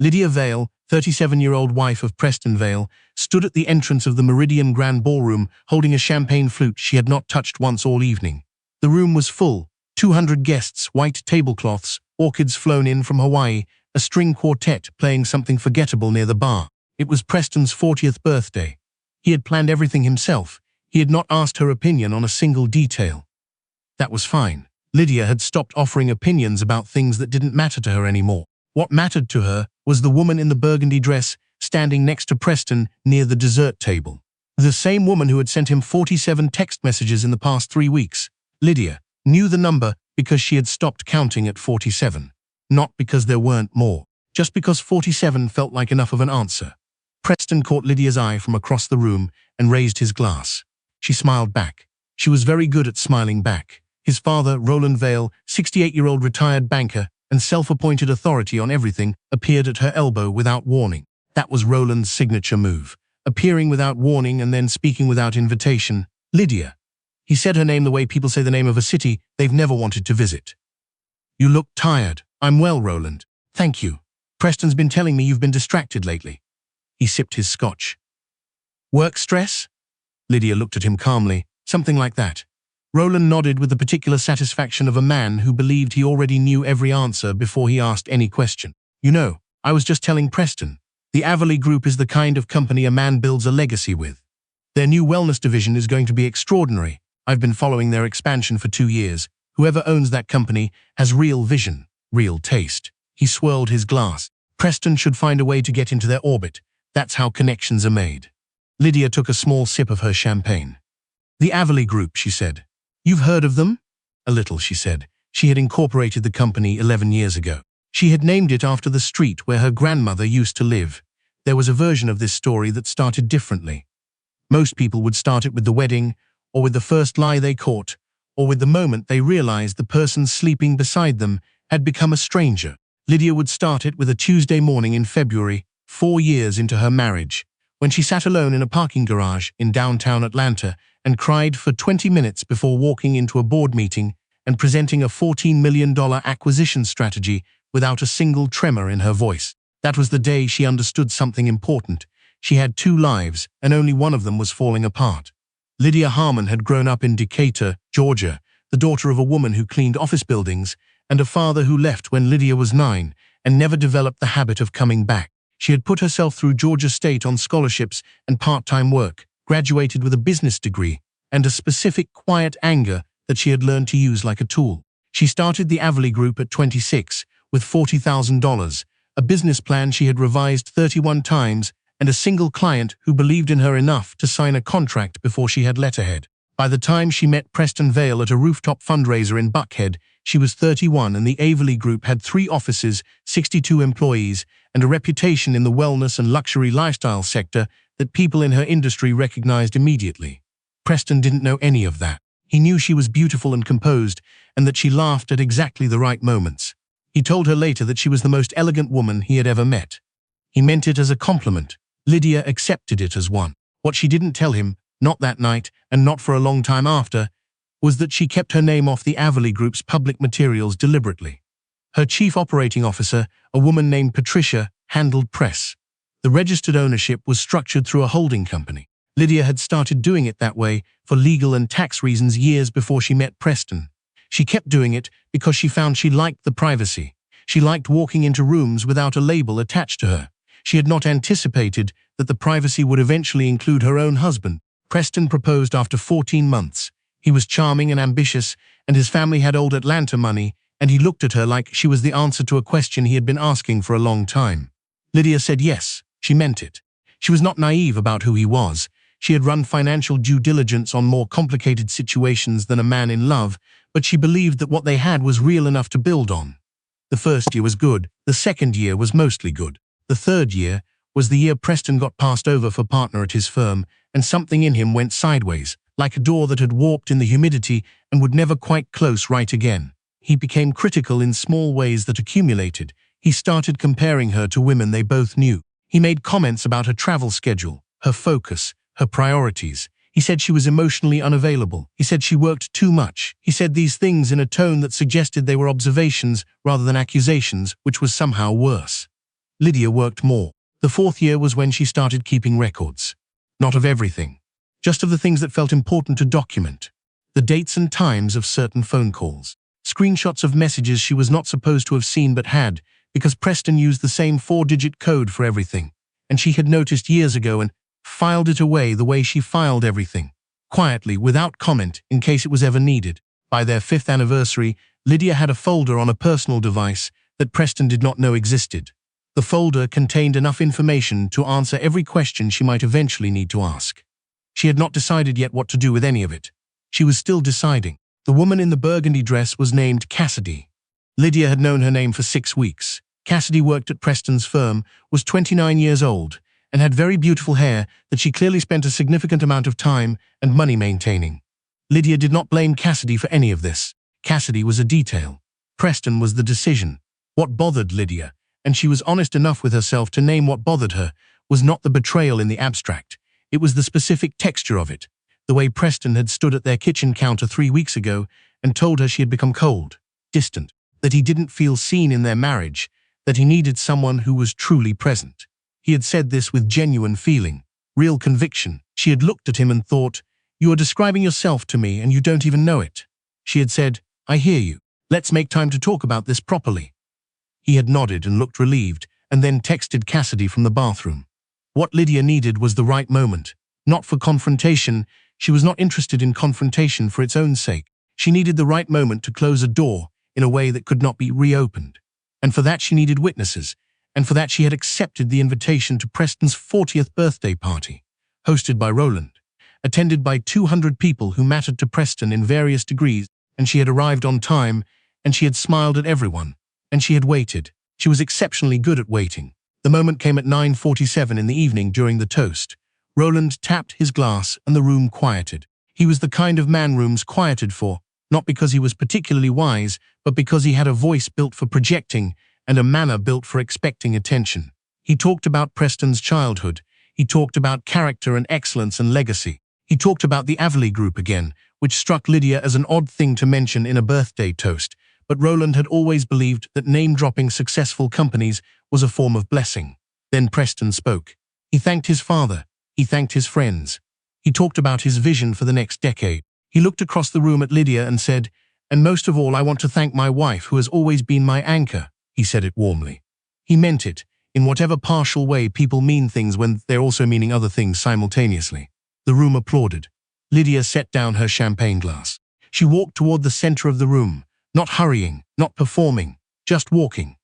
Lydia Vale, 37-year-old wife of Preston Vale, stood at the entrance of the Meridian Grand Ballroom holding a champagne flute she had not touched once all evening. The room was full, 200 guests, white tablecloths, orchids flown in from Hawaii, a string quartet playing something forgettable near the bar. It was Preston's 40th birthday. He had planned everything himself. He had not asked her opinion on a single detail. That was fine. Lydia had stopped offering opinions about things that didn't matter to her anymore. What mattered to her was the woman in the burgundy dress standing next to Preston near the dessert table. The same woman who had sent him 47 text messages in the past 3 weeks. Lydia knew the number because she had stopped counting at 47. Not because there weren't more. Just because 47 felt like enough of an answer. Preston caught Lydia's eye from across the room and raised his glass. She smiled back. She was very good at smiling back. His father, Roland Vale, 68-year-old retired banker and self-appointed authority on everything, appeared at her elbow without warning. That was Roland's signature move. Appearing without warning and then speaking without invitation. Lydia. He said her name the way people say the name of a city they've never wanted to visit. You look tired. I'm well, Roland. Thank you. Preston's been telling me you've been distracted lately. He sipped his scotch. Work stress? Lydia looked at him calmly. Something like that. Roland nodded with the particular satisfaction of a man who believed he already knew every answer before he asked any question. You know, I was just telling Preston. The Averley Group is the kind of company a man builds a legacy with. Their new wellness division is going to be extraordinary. I've been following their expansion for 2 years. Whoever owns that company has real vision, real taste. He swirled his glass. Preston should find a way to get into their orbit. That's how connections are made. Lydia took a small sip of her champagne. The Averley Group, she said. You've heard of them? A little, she said. She had incorporated the company 11 years ago. She had named it after the street where her grandmother used to live. There was a version of this story that started differently. Most people would start it with the wedding, or with the first lie they caught, or with the moment they realized the person sleeping beside them had become a stranger. Lydia would start it with a Tuesday morning in February, 4 years into her marriage, when she sat alone in a parking garage in downtown Atlanta and cried for 20 minutes before walking into a board meeting and presenting a $14 million acquisition strategy without a single tremor in her voice. That was the day she understood something important. She had 2 lives, and only one of them was falling apart. Lydia Harmon had grown up in Decatur, Georgia, the daughter of a woman who cleaned office buildings and a father who left when Lydia was 9 and never developed the habit of coming back. She had put herself through Georgia State on scholarships and part-time work, graduated with a business degree, and a specific quiet anger that she had learned to use like a tool. She started the Averley Group at 26 with $40,000, a business plan she had revised 31 times, and a single client who believed in her enough to sign a contract before she had letterhead. By the time she met Preston Vale at a rooftop fundraiser in Buckhead, she was 31 and the Averley Group had 3 offices, 62 employees, and a reputation in the wellness and luxury lifestyle sector that people in her industry recognized immediately. Preston didn't know any of that. He knew she was beautiful and composed, and that she laughed at exactly the right moments. He told her later that she was the most elegant woman he had ever met. He meant it as a compliment. Lydia accepted it as one. What she didn't tell him, not that night and not for a long time after, was that she kept her name off the Averley Group's public materials deliberately. Her chief operating officer, a woman named Patricia, handled press. The registered ownership was structured through a holding company. Lydia had started doing it that way for legal and tax reasons years before she met Preston. She kept doing it because she found she liked the privacy. She liked walking into rooms without a label attached to her. She had not anticipated that the privacy would eventually include her own husband. Preston proposed after 14 months. He was charming and ambitious, and his family had old Atlanta money, and he looked at her like she was the answer to a question he had been asking for a long time. Lydia said yes, she meant it. She was not naive about who he was. She had run financial due diligence on more complicated situations than a man in love, but she believed that what they had was real enough to build on. The first year was good. The second year was mostly good. The third year was the year Preston got passed over for partner at his firm, and something in him went sideways, like a door that had warped in the humidity and would never quite close right again. He became critical in small ways that accumulated. He started comparing her to women they both knew. He made comments about her travel schedule, her focus, her priorities. He said she was emotionally unavailable. He said she worked too much. He said these things in a tone that suggested they were observations rather than accusations, which was somehow worse. Lydia worked more. The 4th year was when she started keeping records. Not of everything. Just of the things that felt important to document. The dates and times of certain phone calls. Screenshots of messages she was not supposed to have seen but had, because Preston used the same 4-digit code for everything, and she had noticed years ago and filed it away the way she filed everything. Quietly, without comment, in case it was ever needed. By their 5th anniversary, Lydia had a folder on a personal device that Preston did not know existed. The folder contained enough information to answer every question she might eventually need to ask. She had not decided yet what to do with any of it. She was still deciding. The woman in the burgundy dress was named Cassidy. Lydia had known her name for 6 weeks. Cassidy worked at Preston's firm, was 29 years old, and had very beautiful hair that she clearly spent a significant amount of time and money maintaining. Lydia did not blame Cassidy for any of this. Cassidy was a detail. Preston was the decision. What bothered Lydia, and she was honest enough with herself to name what bothered her, was not the betrayal in the abstract. It was the specific texture of it. The way Preston had stood at their kitchen counter 3 weeks ago and told her she had become cold, distant, that he didn't feel seen in their marriage, that he needed someone who was truly present. He had said this with genuine feeling, real conviction. She had looked at him and thought, "You are describing yourself to me and you don't even know it." She had said, "I hear you. Let's make time to talk about this properly." He had nodded and looked relieved, and then texted Cassidy from the bathroom. What Lydia needed was the right moment, not for confrontation. She was not interested in confrontation for its own sake. She needed the right moment to close a door in a way that could not be reopened. And for that she needed witnesses, and for that she had accepted the invitation to Preston's 40th birthday party, hosted by Roland, attended by 200 people who mattered to Preston in various degrees, and she had arrived on time, and she had smiled at everyone, and she had waited. She was exceptionally good at waiting. The moment came at 9:47 in the evening during the toast. Roland tapped his glass and the room quieted. He was the kind of man rooms quieted for, not because he was particularly wise, but because he had a voice built for projecting and a manner built for expecting attention. He talked about Preston's childhood. He talked about character and excellence and legacy. He talked about the Avley Group again, which struck Lydia as an odd thing to mention in a birthday toast, but Roland had always believed that name-dropping successful companies was a form of blessing. Then Preston spoke. He thanked his father. He thanked his friends. He talked about his vision for the next decade. He looked across the room at Lydia and said, "And most of all, I want to thank my wife who has always been my anchor." He said it warmly. He meant it, in whatever partial way people mean things when they're also meaning other things simultaneously. The room applauded. Lydia set down her champagne glass. She walked toward the center of the room, not hurrying, not performing, just walking.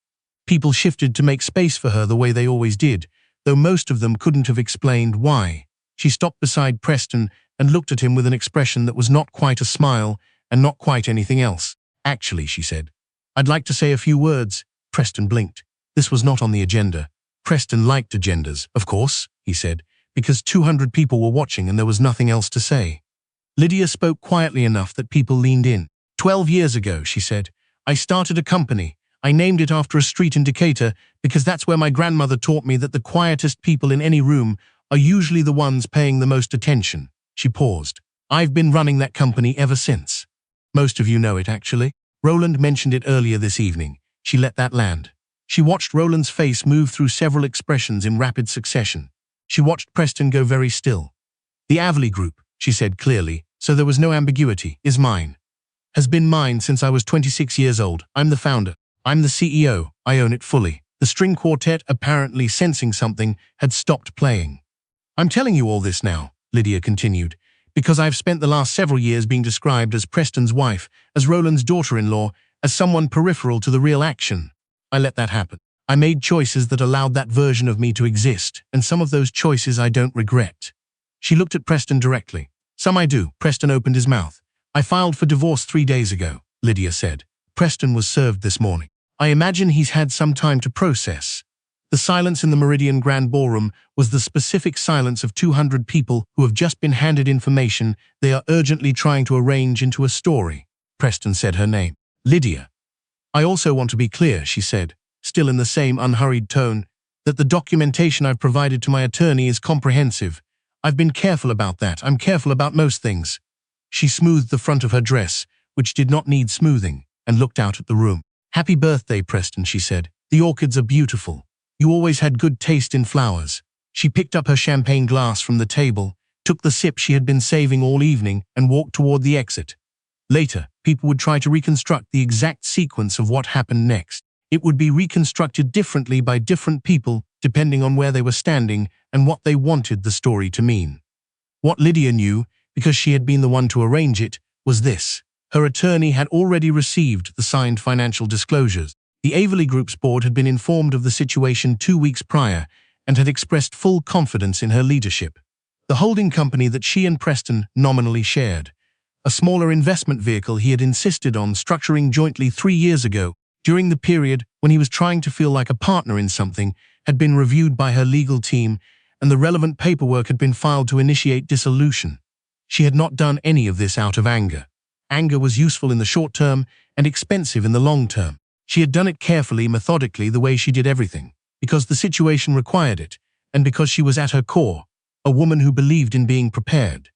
People shifted to make space for her the way they always did, though most of them couldn't have explained why. She stopped beside Preston and looked at him with an expression that was not quite a smile and not quite anything else. "Actually," she said, "I'd like to say a few words." Preston blinked. This was not on the agenda. Preston liked agendas, of course, he said, because 200 people were watching and there was nothing else to say. Lydia spoke quietly enough that people leaned in. 12 years ago, she said, I started a company. I named it after a street in Decatur because that's where my grandmother taught me that the quietest people in any room are usually the ones paying the most attention. She paused. I've been running that company ever since. Most of you know it, actually. Roland mentioned it earlier this evening. She let that land. She watched Roland's face move through several expressions in rapid succession. She watched Preston go very still. The Avley Group, she said clearly, so there was no ambiguity, is mine. Has been mine since I was 26 years old. I'm the founder. I'm the CEO. I own it fully. The string quartet, apparently sensing something, had stopped playing. I'm telling you all this now, Lydia continued, because I've spent the last several years being described as Preston's wife, as Roland's daughter-in-law, as someone peripheral to the real action. I let that happen. I made choices that allowed that version of me to exist, and some of those choices I don't regret. She looked at Preston directly. Some I do. Preston opened his mouth. I filed for divorce 3 days ago, Lydia said. Preston was served this morning. I imagine he's had some time to process. The silence in the Meridian Grand Ballroom was the specific silence of 200 people who have just been handed information they are urgently trying to arrange into a story. Preston said her name. Lydia. I also want to be clear, she said, still in the same unhurried tone, that the documentation I've provided to my attorney is comprehensive. I've been careful about that. I'm careful about most things. She smoothed the front of her dress, which did not need smoothing, and looked out at the room. Happy birthday, Preston, she said. The orchids are beautiful. You always had good taste in flowers. She picked up her champagne glass from the table, took the sip she had been saving all evening, and walked toward the exit. Later, people would try to reconstruct the exact sequence of what happened next. It would be reconstructed differently by different people, depending on where they were standing and what they wanted the story to mean. What Lydia knew, because she had been the one to arrange it, was this. Her attorney had already received the signed financial disclosures. The Averley Group's board had been informed of the situation 2 weeks prior and had expressed full confidence in her leadership. The holding company that she and Preston nominally shared, a smaller investment vehicle he had insisted on structuring jointly 3 years ago, during the period when he was trying to feel like a partner in something, had been reviewed by her legal team, and the relevant paperwork had been filed to initiate dissolution. She had not done any of this out of anger. Anger was useful in the short term and expensive in the long term. She had done it carefully, methodically, the way she did everything, because the situation required it, and because she was at her core, a woman who believed in being prepared.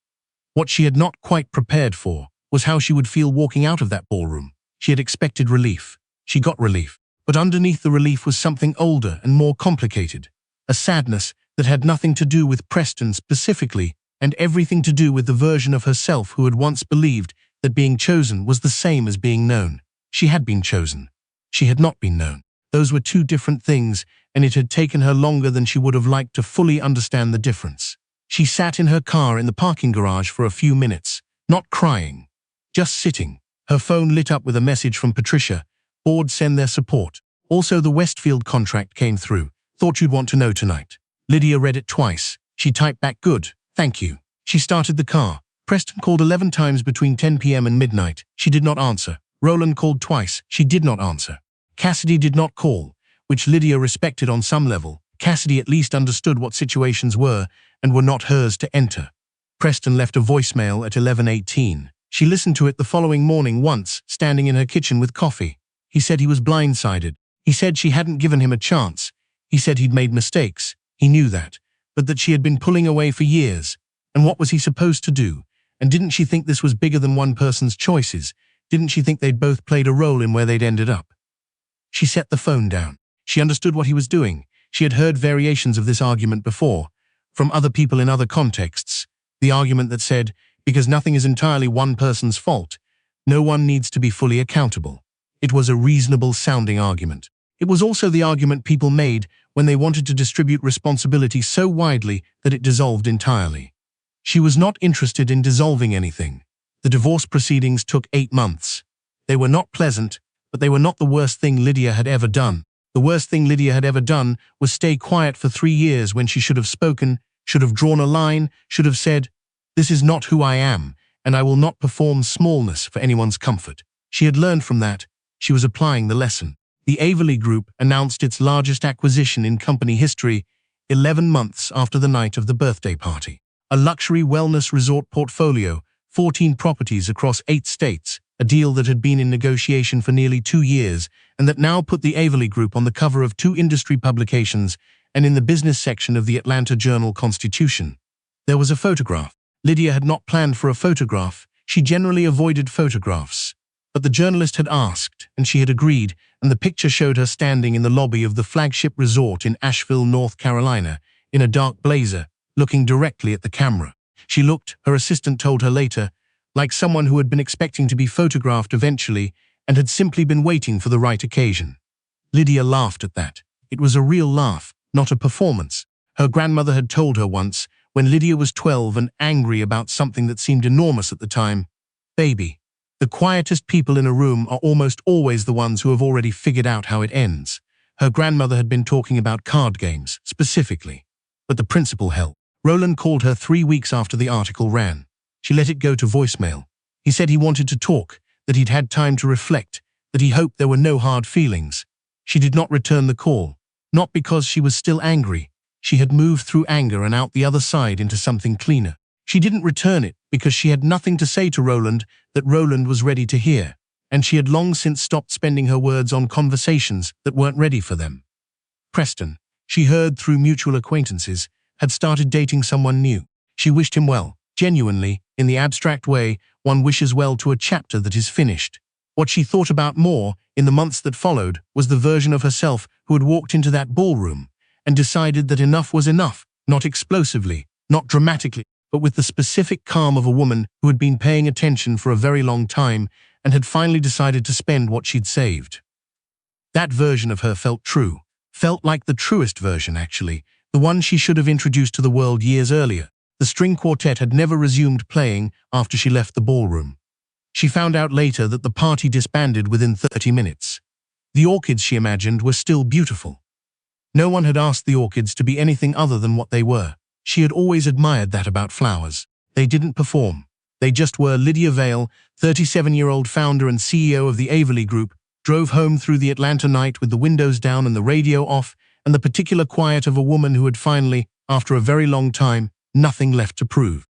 What she had not quite prepared for was how she would feel walking out of that ballroom. She had expected relief. She got relief. But underneath the relief was something older and more complicated, a sadness that had nothing to do with Preston specifically, and everything to do with the version of herself who had once believed that being chosen was the same as being known. She had been chosen. She had not been known. Those were two different things, and it had taken her longer than she would have liked to fully understand the difference. She sat in her car in the parking garage for a few minutes, not crying, just sitting. Her phone lit up with a message from Patricia. Board send their support. Also, the Westfield contract came through. Thought you'd want to know tonight. Lydia read it twice. She typed back, good, thank you. She started the car. Preston called 11 times between 10 p.m. and midnight. She did not answer. Roland called twice. She did not answer. Cassidy did not call, which Lydia respected on some level. Cassidy at least understood what situations were and were not hers to enter. Preston left a voicemail at 11:18. She listened to it the following morning once, standing in her kitchen with coffee. He said he was blindsided. He said she hadn't given him a chance. He said he'd made mistakes. He knew that, but that she had been pulling away for years. And what was he supposed to do? And didn't she think this was bigger than one person's choices? Didn't she think they'd both played a role in where they'd ended up? She set the phone down. She understood what he was doing. She had heard variations of this argument before, from other people in other contexts. The argument that said, because nothing is entirely one person's fault, no one needs to be fully accountable. It was a reasonable-sounding argument. It was also the argument people made when they wanted to distribute responsibility so widely that it dissolved entirely. She was not interested in dissolving anything. The divorce proceedings took 8 months. They were not pleasant, but they were not the worst thing Lydia had ever done. The worst thing Lydia had ever done was stay quiet for 3 years when she should have spoken, should have drawn a line, should have said, "This is not who I am, and I will not perform smallness for anyone's comfort." She had learned from that. She was applying the lesson. The Averley Group announced its largest acquisition in company history 11 months after the night of the birthday party. A luxury wellness resort portfolio, 14 properties across 8 states, a deal that had been in negotiation for nearly 2 years and that now put the Averley Group on the cover of 2 industry publications and in the business section of the Atlanta Journal-Constitution. There was a photograph. Lydia had not planned for a photograph. She generally avoided photographs. But the journalist had asked, and she had agreed, and the picture showed her standing in the lobby of the flagship resort in Asheville, North Carolina, in a dark blazer, looking directly at the camera. She looked, her assistant told her later, like someone who had been expecting to be photographed eventually and had simply been waiting for the right occasion. Lydia laughed at that. It was a real laugh, not a performance. Her grandmother had told her once, when Lydia was 12 and angry about something that seemed enormous at the time, "Baby, the quietest people in a room are almost always the ones who have already figured out how it ends." Her grandmother had been talking about card games, specifically. But the principle held. Roland called her 3 weeks after the article ran. She let it go to voicemail. He said he wanted to talk, that he'd had time to reflect, that he hoped there were no hard feelings. She did not return the call, not because she was still angry. She had moved through anger and out the other side into something cleaner. She didn't return it because she had nothing to say to Roland that Roland was ready to hear, and she had long since stopped spending her words on conversations that weren't ready for them. Preston, she heard through mutual acquaintances, had started dating someone new. She wished him well, genuinely, in the abstract way one wishes well to a chapter that is finished. What she thought about more, in the months that followed, was the version of herself who had walked into that ballroom and decided that enough was enough, not explosively, not dramatically, but with the specific calm of a woman who had been paying attention for a very long time and had finally decided to spend what she'd saved. That version of her felt true, felt like the truest version, actually, the one she should have introduced to the world years earlier. The string quartet had never resumed playing after she left the ballroom. She found out later that the party disbanded within 30 minutes. The orchids, she imagined, were still beautiful. No one had asked the orchids to be anything other than what they were. She had always admired that about flowers. They didn't perform. They just were. Lydia Vale, 37-year-old founder and CEO of the Averley Group, drove home through the Atlanta night with the windows down and the radio off, and the particular quiet of a woman who had finally, after a very long time, nothing left to prove.